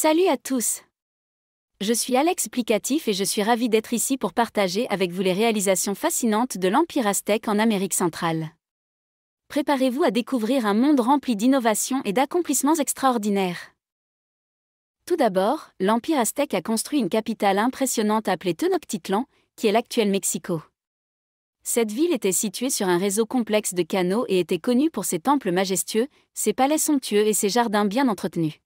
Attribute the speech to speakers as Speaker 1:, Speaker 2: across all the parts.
Speaker 1: Salut à tous! Je suis Alex Plicatif et je suis ravi d'être ici pour partager avec vous les réalisations fascinantes de l'Empire aztèque en Amérique centrale. Préparez-vous à découvrir un monde rempli d'innovations et d'accomplissements extraordinaires. Tout d'abord, l'Empire aztèque a construit une capitale impressionnante appelée Tenochtitlan, qui est l'actuel Mexico. Cette ville était située sur un réseau complexe de canaux et était connue pour ses temples majestueux, ses palais somptueux et ses jardins bien entretenus.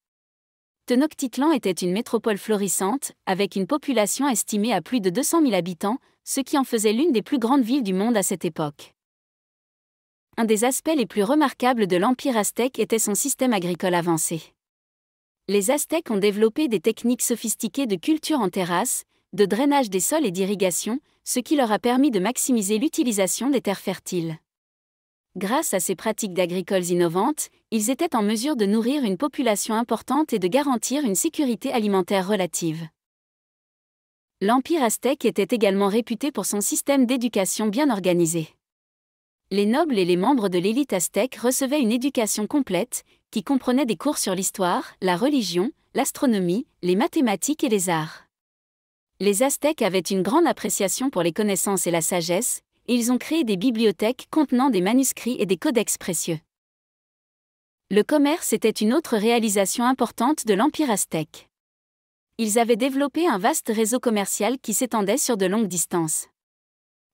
Speaker 1: Tenochtitlan était une métropole florissante, avec une population estimée à plus de 200 000 habitants, ce qui en faisait l'une des plus grandes villes du monde à cette époque. Un des aspects les plus remarquables de l'Empire aztèque était son système agricole avancé. Les Aztèques ont développé des techniques sophistiquées de culture en terrasse, de drainage des sols et d'irrigation, ce qui leur a permis de maximiser l'utilisation des terres fertiles. Grâce à ces pratiques agricoles innovantes, ils étaient en mesure de nourrir une population importante et de garantir une sécurité alimentaire relative. L'Empire aztèque était également réputé pour son système d'éducation bien organisé. Les nobles et les membres de l'élite aztèque recevaient une éducation complète, qui comprenait des cours sur l'histoire, la religion, l'astronomie, les mathématiques et les arts. Les Aztèques avaient une grande appréciation pour les connaissances et la sagesse, et ils ont créé des bibliothèques contenant des manuscrits et des codex précieux. Le commerce était une autre réalisation importante de l'Empire aztèque. Ils avaient développé un vaste réseau commercial qui s'étendait sur de longues distances.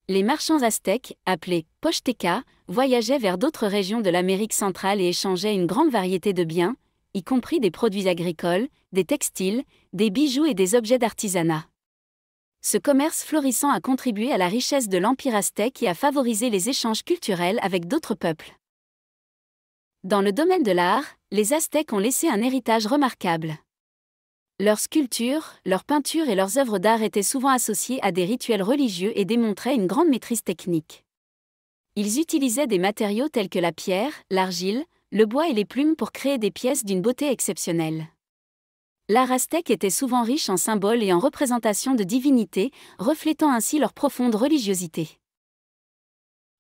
Speaker 1: Les marchands aztèques, appelés Pochtecas, voyageaient vers d'autres régions de l'Amérique centrale et échangeaient une grande variété de biens, y compris des produits agricoles, des textiles, des bijoux et des objets d'artisanat. Ce commerce florissant a contribué à la richesse de l'Empire aztèque et a favorisé les échanges culturels avec d'autres peuples. Dans le domaine de l'art, les Aztèques ont laissé un héritage remarquable. Leurs sculptures, leurs peintures et leurs œuvres d'art étaient souvent associées à des rituels religieux et démontraient une grande maîtrise technique. Ils utilisaient des matériaux tels que la pierre, l'argile, le bois et les plumes pour créer des pièces d'une beauté exceptionnelle. L'art aztèque était souvent riche en symboles et en représentations de divinités, reflétant ainsi leur profonde religiosité.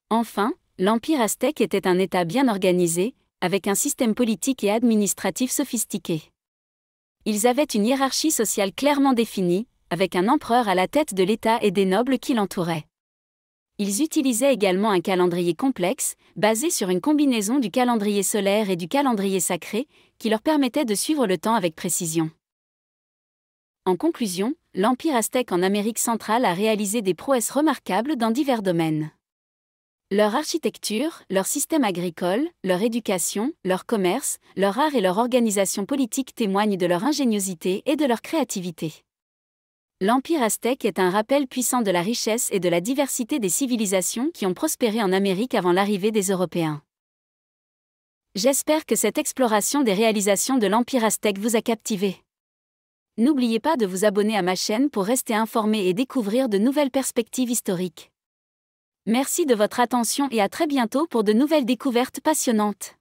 Speaker 1: Enfin, l'Empire aztèque était un État bien organisé, avec un système politique et administratif sophistiqué. Ils avaient une hiérarchie sociale clairement définie, avec un empereur à la tête de l'État et des nobles qui l'entouraient. Ils utilisaient également un calendrier complexe, basé sur une combinaison du calendrier solaire et du calendrier sacré, qui leur permettait de suivre le temps avec précision. En conclusion, l'Empire aztèque en Amérique centrale a réalisé des prouesses remarquables dans divers domaines. Leur architecture, leur système agricole, leur éducation, leur commerce, leur art et leur organisation politique témoignent de leur ingéniosité et de leur créativité. L'Empire aztèque est un rappel puissant de la richesse et de la diversité des civilisations qui ont prospéré en Amérique avant l'arrivée des Européens. J'espère que cette exploration des réalisations de l'Empire aztèque vous a captivé. N'oubliez pas de vous abonner à ma chaîne pour rester informé et découvrir de nouvelles perspectives historiques. Merci de votre attention et à très bientôt pour de nouvelles découvertes passionnantes.